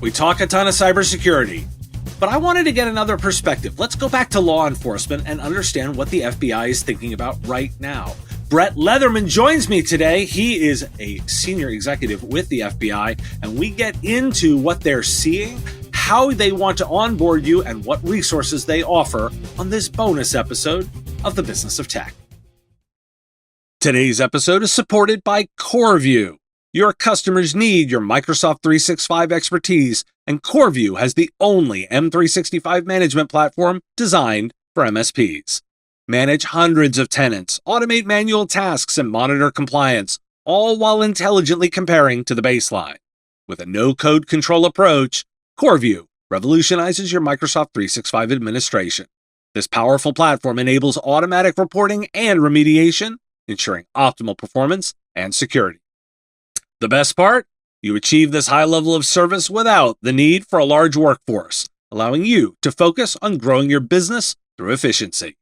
We talk a ton of cybersecurity, but I wanted to get another perspective. Let's go back to law enforcement and understand what the FBI is thinking about right now. Brett Leatherman joins me today. He is a senior executive with the FBI, and we get into what they're seeing, how they want to onboard you, and what resources they offer on this bonus episode of The Business of Tech. Today's episode is supported by CoreView. Your customers need your Microsoft 365 expertise, and CoreView has the only M365 management platform designed for MSPs. Manage hundreds of tenants, automate manual tasks, and monitor compliance, all while intelligently comparing to the baseline. With a no-code control approach, CoreView revolutionizes your Microsoft 365 administration. This powerful platform enables automatic reporting and remediation, ensuring optimal performance and security. The best part? You achieve this high level of service without the need for a large workforce, allowing you to focus on growing your business through efficiency.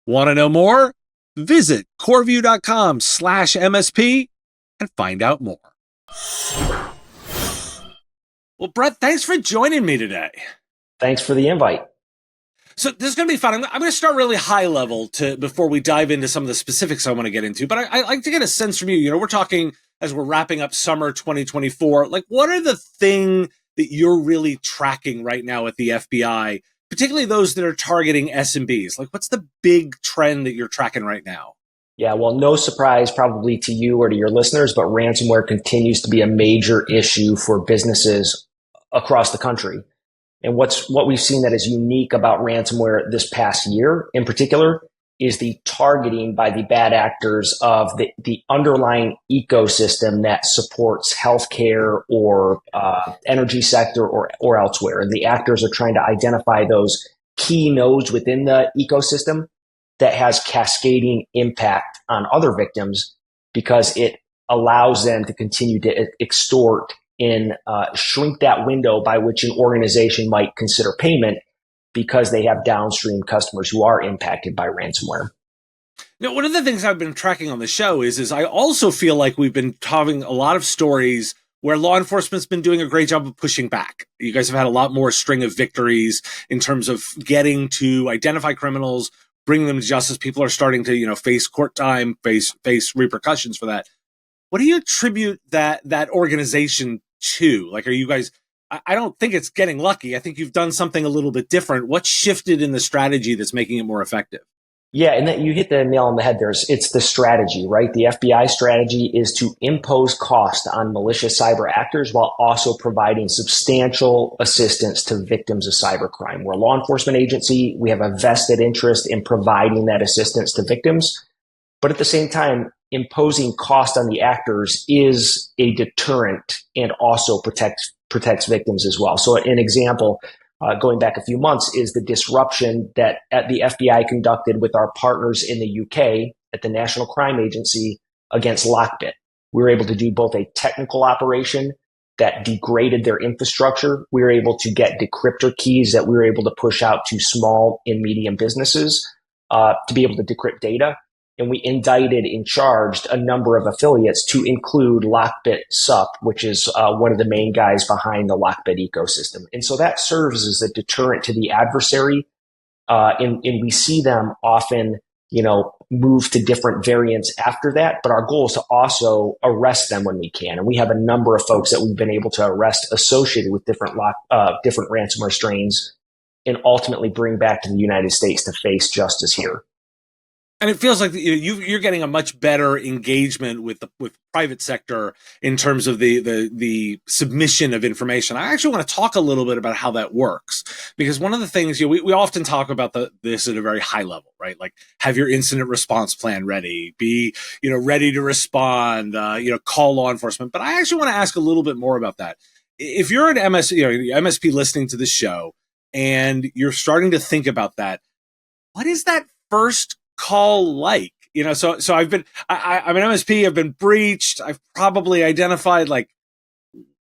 Want to know more? Visit coreview.com/MSP and find out more. Well, Brett, thanks for joining me today. Thanks for the invite. So this is going to be fun. I'm going to start really high level before we dive into some of the specifics I want to get into. But I like to get a sense from you. You know, we're talking as we're wrapping up summer 2024. Like, what are the thing that you're really tracking right now at the FBI, particularly those that are targeting SMBs? Like, what's the big trend that you're tracking right now? Yeah, well, no surprise probably to you or to your listeners, but ransomware continues to be a major issue for businesses across the country. And what we've seen that is unique about ransomware this past year in particular is the targeting by the bad actors of the underlying ecosystem that supports healthcare or energy sector or elsewhere. And the actors are trying to identify those key nodes within the ecosystem that has cascading impact on other victims because it allows them to continue to extort and shrink that window by which an organization might consider payment because they have downstream customers who are impacted by ransomware. Now, one of the things I've been tracking on the show is I also feel like we've been having a lot of stories where law enforcement's been doing a great job of pushing back. You guys have had a lot more string of victories in terms of getting to identify criminals, bring them to justice. People are starting to, face court time, face repercussions for that. What do you attribute that organization to? Like, are you guys, I don't think it's getting lucky. I think you've done something a little bit different. What shifted in the strategy that's making it more effective? Yeah, and that you hit the nail on the head there. It's the strategy, right? The FBI strategy is to impose cost on malicious cyber actors while also providing substantial assistance to victims of cybercrime. We're a law enforcement agency. We have a vested interest in providing that assistance to victims. But at the same time, imposing cost on the actors is a deterrent and also protects victims as well. So an example, going back a few months, is the disruption that the FBI conducted with our partners in the UK at the National Crime Agency against LockBit. We were able to do both a technical operation that degraded their infrastructure. We were able to get decryptor keys that we were able to push out to small and medium businesses to be able to decrypt data. And we indicted and charged a number of affiliates to include LockBit Sup, which is one of the main guys behind the LockBit ecosystem. And so that serves as a deterrent to the adversary. And we see them often, move to different variants after that. But our goal is to also arrest them when we can. And we have a number of folks that we've been able to arrest associated with different ransomware strains and ultimately bring back to the United States to face justice here. And it feels like you're getting a much better engagement with private sector in terms of the submission of information. I actually want to talk a little bit about how that works, because one of the things we often talk about this at a very high level, right? Like, have your incident response plan ready, be ready to respond, call law enforcement. But I actually want to ask a little bit more about that. If you're an MSP listening to this show and you're starting to think about that, what is that first call like? So I'm an MSP, I've been breached, I've probably identified, like,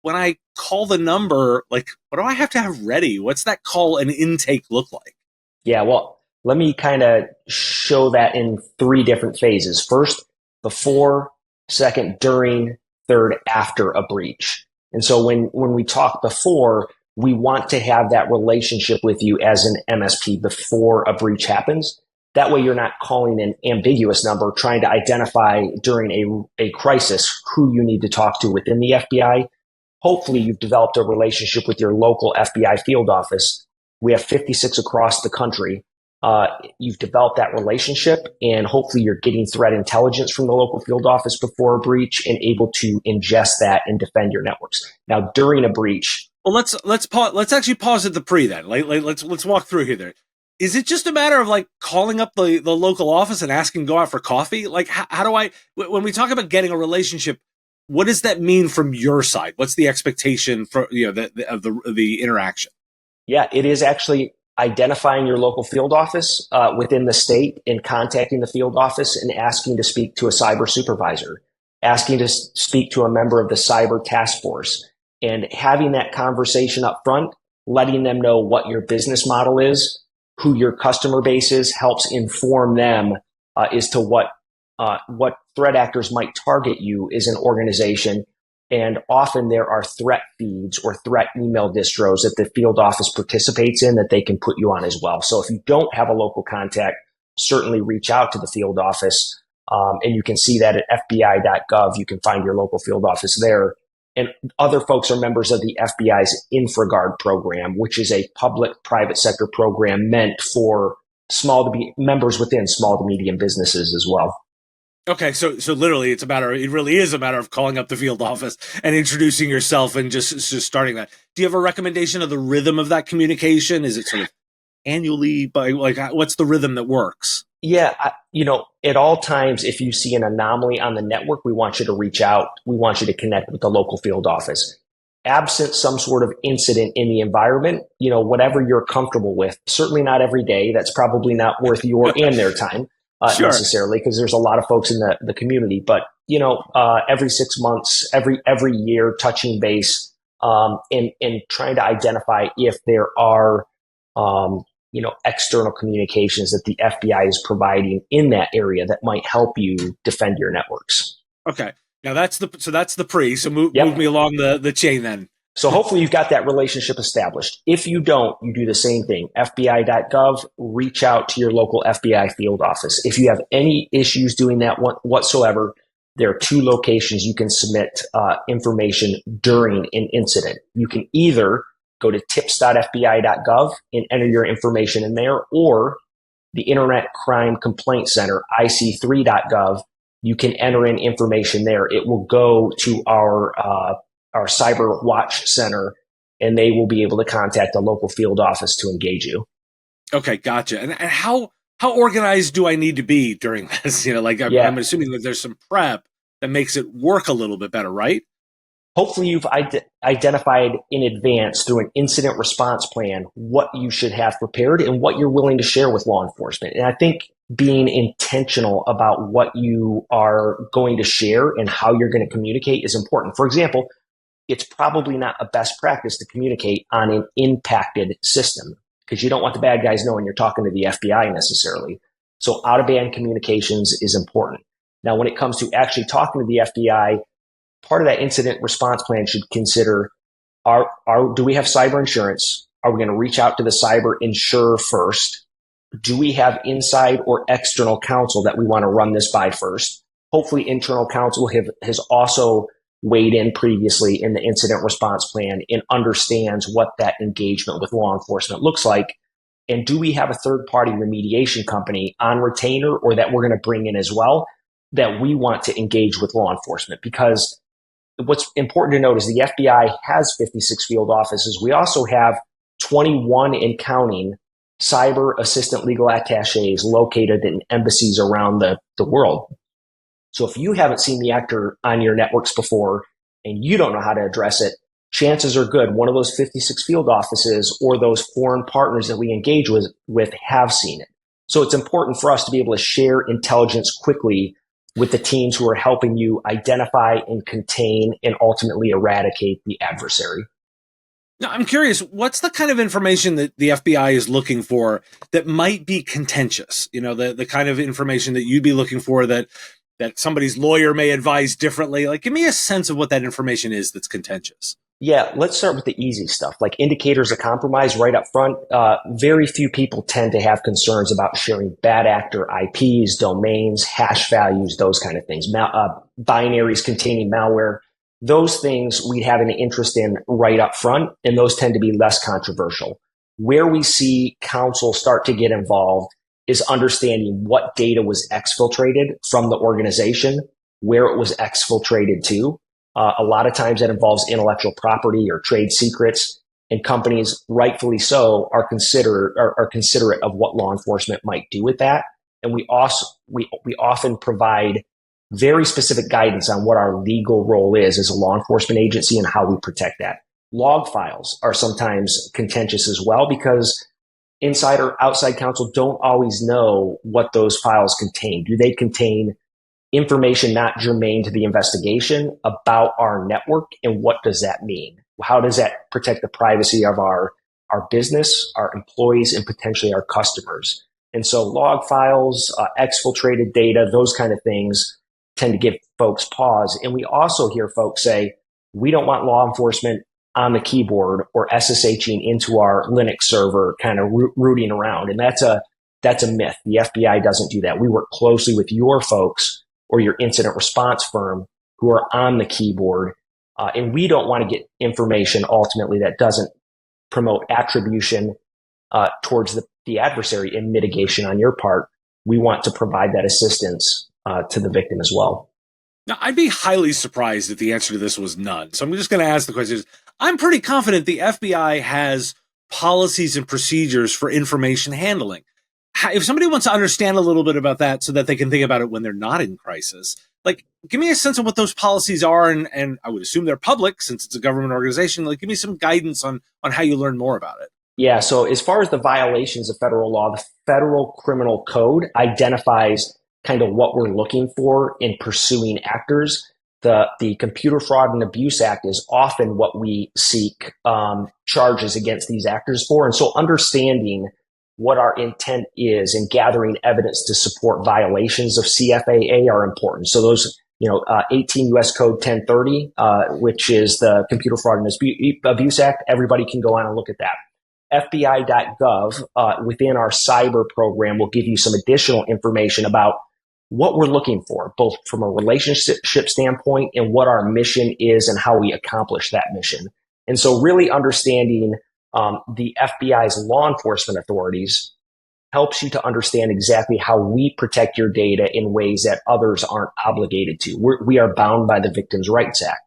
when I call the number, like, what do I have to have ready? What's that call and intake look like? Yeah, well, let me kind of show that in three different phases. First, before; second, during; third, after a breach. And so when we talked before, we want to have that relationship with you as an MSP before a breach happens. That way you're not calling an ambiguous number trying to identify during a crisis who you need to talk to within the FBI. Hopefully you've developed a relationship with your local FBI field office. We have 56 across the country. You've developed that relationship, and hopefully you're getting threat intelligence from the local field office before a breach and able to ingest that and defend your networks. Now, during a breach, well, let's actually pause at the pre then. Let's walk through here. There, is it just a matter of like calling up the local office and asking to go out for coffee? Like, how do I, when we talk about getting a relationship, what does that mean from your side? What's the expectation for of the interaction? Yeah, it is actually identifying your local field office within the state and contacting the field office and asking to speak to a cyber supervisor, asking to speak to a member of the cyber task force, and having that conversation up front, letting them know what your business model is, who your customer base is, helps inform them as to what threat actors might target you as an organization. And often there are threat feeds or threat email distros that the field office participates in that they can put you on as well. So if you don't have a local contact, certainly reach out to the field office. And you can see that at fbi.gov. You can find your local field office there. And other folks are members of the FBI's InfraGuard program, which is a public-private sector program meant for members within small to medium businesses as well. Okay, so literally it really is a matter of calling up the field office and introducing yourself and just starting that. Do you have a recommendation of the rhythm of that communication? Is it sort of annually what's the rhythm that works? Yeah, at all times, if you see an anomaly on the network, we want you to reach out. We want you to connect with the local field office. Absent some sort of incident in the environment, whatever you're comfortable with, certainly not every day. That's probably not worth your and their time. Sure. Necessarily, because there's a lot of folks in the community, but every 6 months, every year, touching base, and trying to identify if there are, external communications that the FBI is providing in that area that might help you defend your networks. Okay, now that's the pre. So move me along the chain then. So hopefully you've got that relationship established. If you don't, you do the same thing. FBI.gov, reach out to your local FBI field office. If you have any issues doing that whatsoever, there are 2 locations you can submit information during an incident. You can either go to tips.fbi.gov and enter your information in there, or the Internet Crime Complaint Center, IC3.gov, you can enter in information there. It will go to our Cyber Watch Center, and they will be able to contact the local field office to engage you. Okay, gotcha. And how organized do I need to be during this? I'm assuming that there's some prep that makes it work a little bit better, right? Hopefully you've identified in advance through an incident response plan what you should have prepared and what you're willing to share with law enforcement. And I think being intentional about what you are going to share and how you're going to communicate is important. For example, it's probably not a best practice to communicate on an impacted system because you don't want the bad guys knowing you're talking to the FBI necessarily. So out-of-band communications is important. Now, when it comes to actually talking to the FBI, part of that incident response plan should consider, do we have cyber insurance? Are we going to reach out to the cyber insurer first? Do we have inside or external counsel that we want to run this by first? Hopefully internal counsel has also weighed in previously in the incident response plan and understands what that engagement with law enforcement looks like. And do we have a third-party remediation company on retainer or that we're going to bring in as well that we want to engage with law enforcement? Because what's important to note is the FBI has 56 field offices. We also have 21 and counting cyber assistant legal attaches located in embassies around the world. So if you haven't seen the actor on your networks before and you don't know how to address it, chances are good one of those 56 field offices or those foreign partners that we engage with have seen it. So it's important for us to be able to share intelligence quickly with the teams who are helping you identify and contain and ultimately eradicate the adversary. Now, I'm curious, what's the kind of information that the FBI is looking for that might be contentious? The kind of information that you'd be looking for that somebody's lawyer may advise differently. Like, give me a sense of what that information is that's contentious. Yeah, let's start with the easy stuff, like indicators of compromise right up front. Very few people tend to have concerns about sharing bad actor IPs, domains, hash values, those kind of things, binaries containing malware. Those things we have an interest in right up front, and those tend to be less controversial. Where we see counsel start to get involved is understanding what data was exfiltrated from the organization, where it was exfiltrated to. A lot of times that involves intellectual property or trade secrets, and companies, rightfully so, are considerate of what law enforcement might do with that. And we often provide very specific guidance on what our legal role is as a law enforcement agency and how we protect that. Log files are sometimes contentious as well because inside or outside counsel don't always know what those files contain. Do they contain information not germane to the investigation about our network, and what does that mean? How does that protect the privacy of our business, our employees, and potentially our customers? And so log files, exfiltrated data, those kind of things tend to give folks pause. And we also hear folks say, we don't want law enforcement on the keyboard or SSHing into our Linux server, kind of rooting around. And that's a myth. The FBI doesn't do that. We work closely with your folks or your incident response firm who are on the keyboard. And we don't want to get information ultimately that doesn't promote attribution towards the adversary and mitigation on your part. We want to provide that assistance to the victim as well. Now, I'd be highly surprised if the answer to this was none. So I'm just going to ask the question. I'm pretty confident the FBI has policies and procedures for information handling. If somebody wants to understand a little bit about that so that they can think about it when they're not in crisis, like, give me a sense of what those policies are. And I would assume they're public since it's a government organization. Like, give me some guidance on how you learn more about it. Yeah. So as far as the violations of federal law, the Federal Criminal Code identifies kind of what we're looking for in pursuing actors. The Computer Fraud and Abuse Act is often what we seek charges against these actors for. And so understanding what our intent is in gathering evidence to support violations of CFAA are important. So those, 18 U.S. Code 1030, which is the Computer Fraud and Abuse Act, everybody can go on and look at that. FBI.gov within our cyber program will give you some additional information about what we're looking for, both from a relationship standpoint and what our mission is and how we accomplish that mission. And so really understanding the FBI's law enforcement authorities helps you to understand exactly how we protect your data in ways that others aren't obligated to. We are bound by the Victims' Rights Act.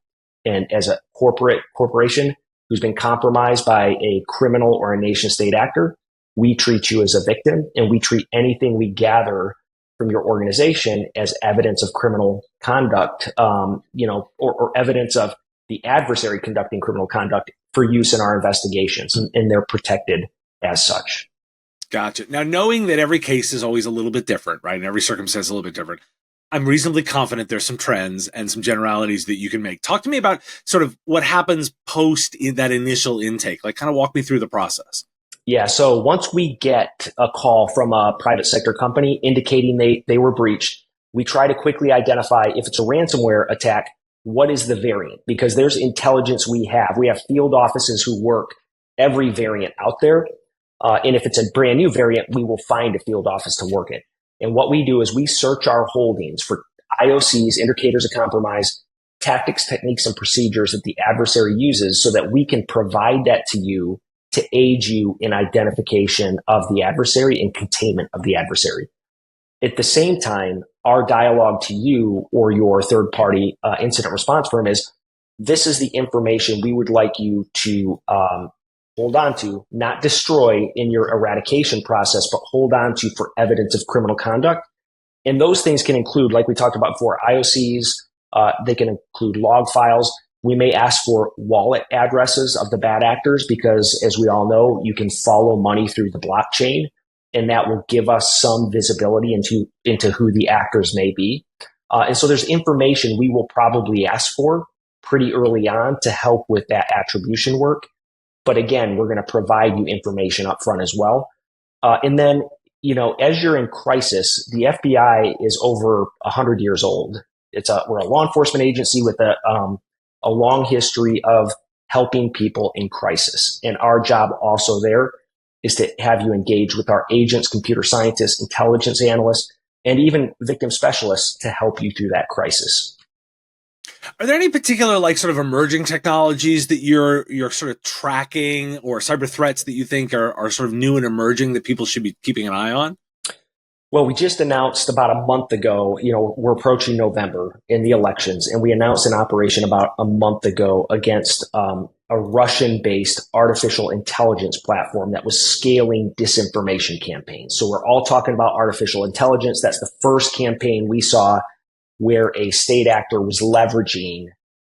And as a corporation who's been compromised by a criminal or a nation state actor, we treat you as a victim, and we treat anything we gather from your organization as evidence of criminal conduct, or evidence of the adversary conducting criminal conduct for use in our investigations, and they're protected as such. Gotcha. Now, knowing that every case is always a little bit different, right, and every circumstance is a little bit different, I'm reasonably confident there's some trends and some generalities that you can make. Talk to me about sort of what happens post that initial intake. Like, kind of walk me through the process. Yeah. So once we get a call from a private sector company indicating they were breached, we try to quickly identify if it's a ransomware attack, what is the variant? Because there's intelligence we have. We have field offices who work every variant out there. And if it's a brand new variant, we will find a field office to work it. And what we do is we search our holdings for IOCs, indicators of compromise, tactics, techniques, and procedures that the adversary uses so that we can provide that to you to aid you in identification of the adversary and containment of the adversary. At the same time, our dialogue to you or your third-party incident response firm is, this is the information we would like you to hold on to, not destroy in your eradication process, but hold on to for evidence of criminal conduct. And those things can include, like we talked about before, IOCs. They can include log files. We may ask for wallet addresses of the bad actors because, as we all know, you can follow money through the blockchain, and that will give us some visibility into who the actors may be. And so there's information we will probably ask for pretty early on to help with that attribution work. But again, we're going to provide you information up front as well. And then, as you're in crisis, the FBI is over 100 years old. We're a law enforcement agency with a long history of helping people in crisis. And our job also there is to have you engage with our agents, computer scientists, intelligence analysts, and even victim specialists to help you through that crisis. Are there any particular sort of emerging technologies that you're sort of tracking, or cyber threats that you think are sort of new and emerging that people should be keeping an eye on? Well, we just announced about a month ago, we're approaching November in the elections, and we announced an operation about a month ago against a Russian-based artificial intelligence platform that was scaling disinformation campaigns. So we're all talking about artificial intelligence. That's the first campaign we saw where a state actor was leveraging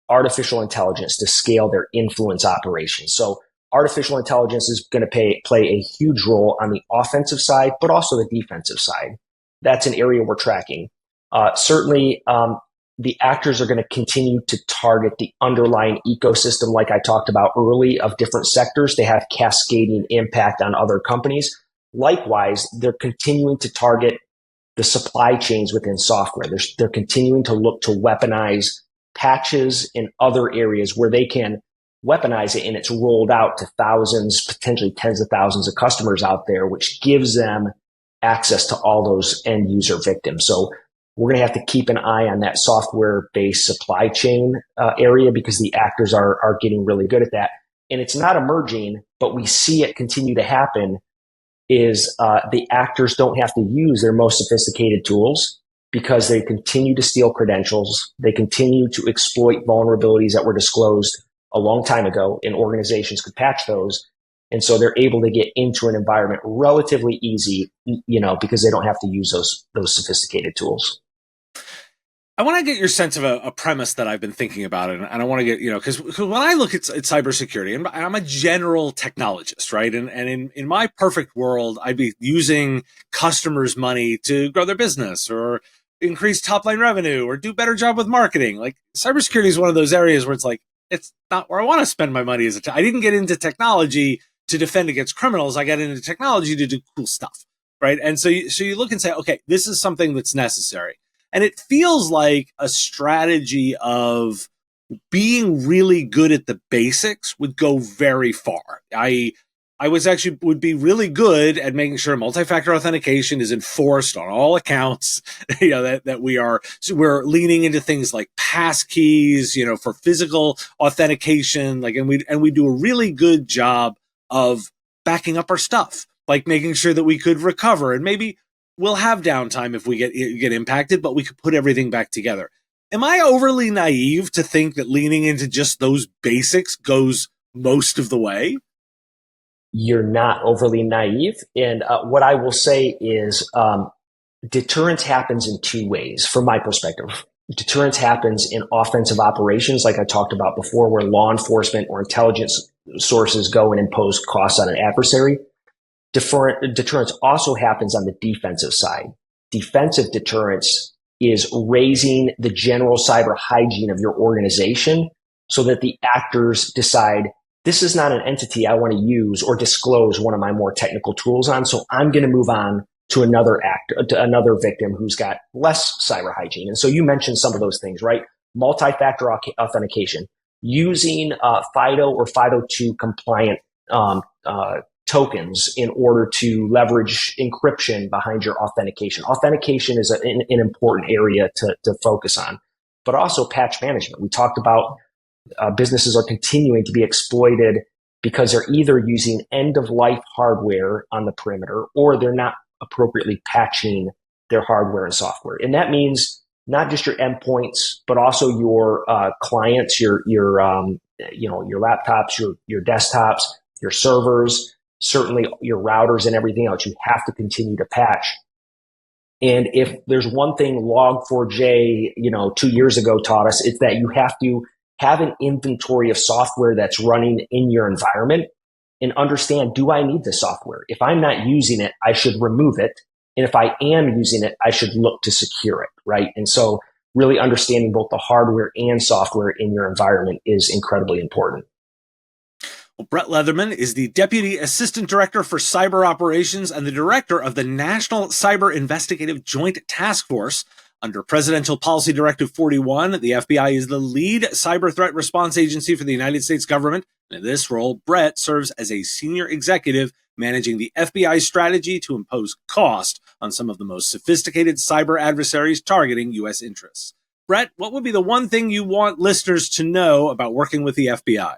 artificial intelligence to scale their influence operations. So artificial intelligence is going to play a huge role on the offensive side, but also the defensive side. That's an area we're tracking. Certainly, the actors are going to continue to target the underlying ecosystem, like I talked about early, of different sectors. They have cascading impact on other companies. Likewise, they're continuing to target the supply chains within software. They're continuing to look to weaponize patches in other areas where they can weaponize it, and it's rolled out to thousands, potentially tens of thousands of customers out there, which gives them access to all those end user victims. So we're going to have to keep an eye on that software-based supply chain area, because the actors are getting really good at that. And it's not emerging, but we see it continue to happen, is the actors don't have to use their most sophisticated tools because they continue to steal credentials. They continue to exploit vulnerabilities that were disclosed a long time ago, and organizations could patch those. And so they're able to get into an environment relatively easy, because they don't have to use those sophisticated tools. I want to get your sense of a premise that I've been thinking about, and I want to get, because when I look at cybersecurity, and I'm a general technologist, right? And in my perfect world, I'd be using customers' money to grow their business or increase top line revenue or do better job with marketing. Like, cybersecurity is one of those areas where it's not where I want to spend my money I didn't get into technology to defend against criminals. I got into technology to do cool stuff, right? And so you look and say, okay, this is something that's necessary. And it feels like a strategy of being really good at the basics would go very far. I would be really good at making sure multi-factor authentication is enforced on all accounts. That we're leaning into things like passkeys, for physical authentication. And we do a really good job of backing up our stuff, like making sure that we could recover, and maybe we'll have downtime if we get impacted, but we could put everything back together. Am I overly naive to think that leaning into just those basics goes most of the way? You're not overly naive. And what I will say is deterrence happens in two ways, from my perspective. Deterrence happens in offensive operations, like I talked about before, where law enforcement or intelligence sources go and impose costs on an adversary. Deterrence also happens on the defensive side. Defensive deterrence is raising the general cyber hygiene of your organization so that the actors decide, this is not an entity I want to use or disclose one of my more technical tools on, so I'm going to move on to another victim who's got less cyber hygiene. And so you mentioned some of those things, right? Multi-factor authentication, using FIDO or FIDO2 compliant tokens in order to leverage encryption behind your authentication. Authentication is an important area to focus on, but also patch management. We talked about businesses are continuing to be exploited because they're either using end-of-life hardware on the perimeter, or they're not appropriately patching their hardware and software. And that means not just your endpoints, but also your clients, your laptops, your desktops, your servers, certainly your routers and everything else. You have to continue to patch. And if there's one thing Log4j, 2 years ago taught us, it's that you have to have an inventory of software that's running in your environment and understand, do I need the software? If I'm not using it, I should remove it. And if I am using it, I should look to secure it, right? And so really understanding both the hardware and software in your environment is incredibly important. Well, Brett Leatherman is the Deputy Assistant Director for Cyber Operations and the Director of the National Cyber Investigative Joint Task Force Under Presidential Policy Directive 41, the FBI is the lead cyber threat response agency for the United States government. And in this role, Brett serves as a senior executive managing the FBI strategy to impose cost on some of the most sophisticated cyber adversaries targeting U.S. interests. Brett, what would be the one thing you want listeners to know about working with the FBI?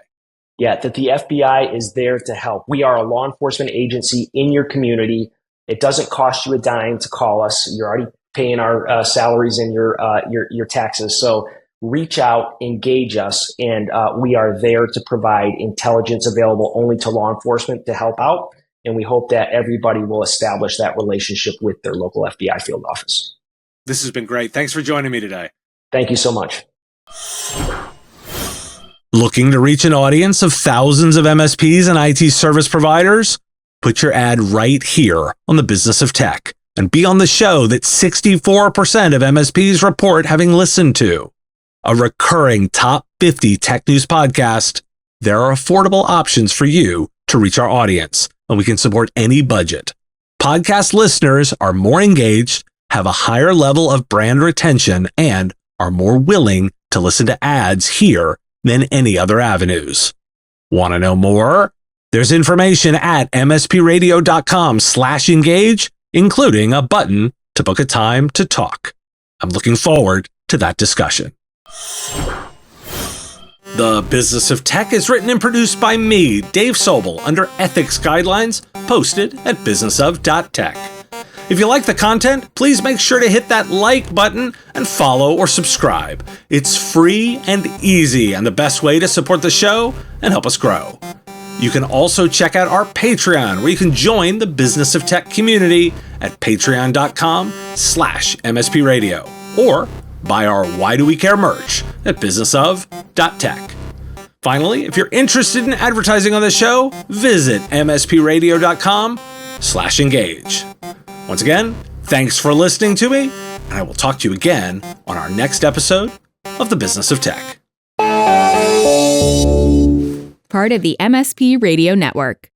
Yeah, that the FBI is there to help. We are a law enforcement agency in your community. It doesn't cost you a dime to call us. You're already paying our salaries and your taxes. So reach out, engage us, and we are there to provide intelligence available only to law enforcement to help out. And we hope that everybody will establish that relationship with their local FBI field office. This has been great. Thanks for joining me today. Thank you so much. Looking to reach an audience of thousands of MSPs and IT service providers? Put your ad right here on the Business of Tech and be on the show that 64% of MSPs report having listened to. A recurring top 50 tech news podcast, there are affordable options for you to reach our audience, and we can support any budget. Podcast listeners are more engaged, have a higher level of brand retention, and are more willing to listen to ads here than any other avenues. Want to know more? There's information at mspradio.com/engage, including a button to book a time to talk. I'm looking forward to that discussion. The Business of Tech is written and produced by me, Dave Sobel, under ethics guidelines posted at businessof.tech. If you like the content, please make sure to hit that like button and follow or subscribe. It's free and easy and the best way to support the show and help us grow. You can also check out our Patreon, where you can join the Business of Tech community at patreon.com/MSP Radio, or buy our Why Do We Care merch at businessof.tech. Finally, if you're interested in advertising on the show, visit mspradio.com/engage. Once again, thanks for listening to me, and I will talk to you again on our next episode of the Business of Tech. Part of the MSP Radio Network.